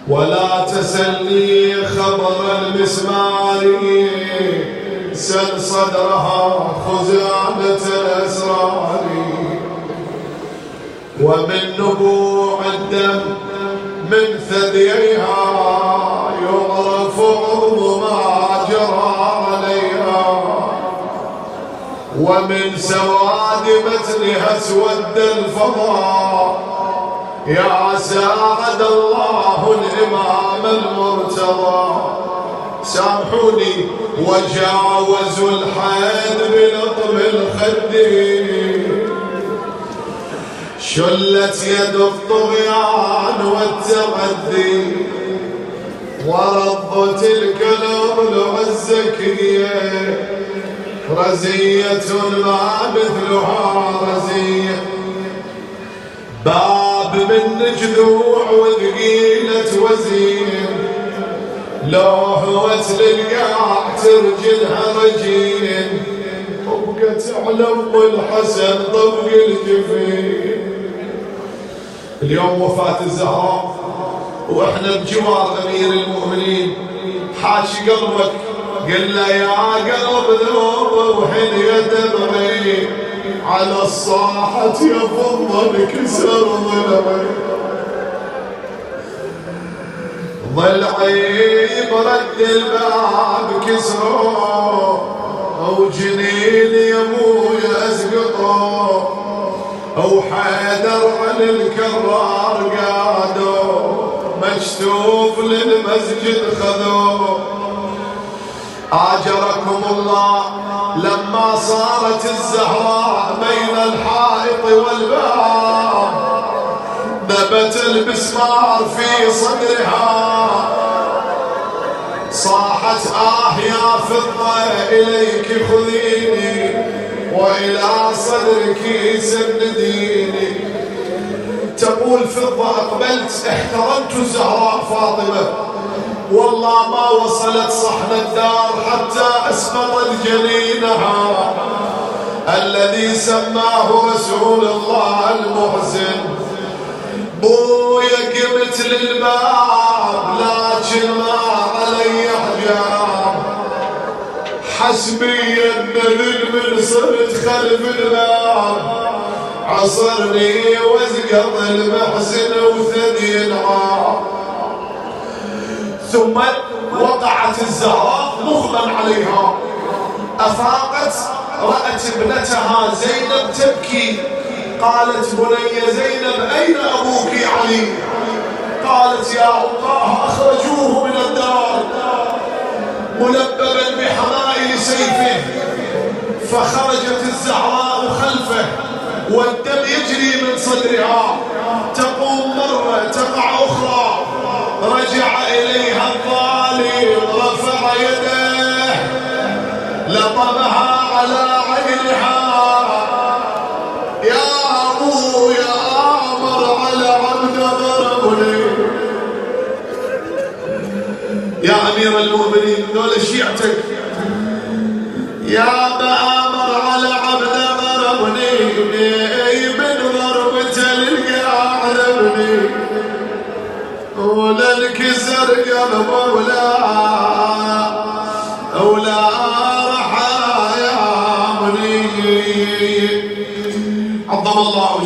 ولا تسلني خبر المسمار، سل صدرها خزانة الأسرار. ومن نبوع الدم من ثدييها يعرف عظم ما جرى عليها، ومن سواد متنها اسود الفضاء يا ساعد الله الإمام المرتضى. سامحوني وجاوزوا الحد بلطم الخد، شلت يد الطغيان والتعدي، ورض تلك الأضلع الزكية رزية ما مثلها رزية. باب من جذوع وثقيلة وزين، لو هوت للقاع ترجلها رجين، طبقت على ام الحسن طبق الجفين. اليوم وفاة الزهراء واحنا بجوار امير المؤمنين، حاشي قلبك قل له يا قلب ذوب وحنية دمعي، على الصاحة يفض انكسر ضلعي. ضلعي برد الباب كسره، او جنين يموي اسقطه، او حيدر على الكرار قادو، مشتوف للمسجد خذوه. آجركم الله لما صارت الزهراء بين الحائط والباب، نبت المسمار في صدرها، صاحت يا فضة إليك خذيني، وإلى صدرك سنديني. تقول فضة أقبلت احترمت الزهراء فاطمة، والله ما وصلت صحن الدار حتى أسقطت جنينها الذي سماه رسول الله المحزن. بويا قمت للباب لكن ما علي حجاب، حسبي النذل من صرت خلف الباب، عصرني واسقط المحزن وثدي العاب. ثم وقعت الزهراء مغمى عليها، أفاقت رأت ابنتها زينب تبكي، قالت بني زينب أين أبوك علي؟ قالت يا الله أخرجوه من الدار ملببا بحمائل سيفه. فخرجت الزهراء خلفه والدم يجري من صدرها، تقوم مرة تقع أخرى، رجع إليها الظالم رفع يده لطمها على عينها. يا أبو يا آمر على عبد ضربني. يا أمير المؤمنين دول شيعتك، يا بآمر على عبد ضربني، من ضربته للقاع عذبني، وللكسر قلبه ولا رحى يا مني. عظم الله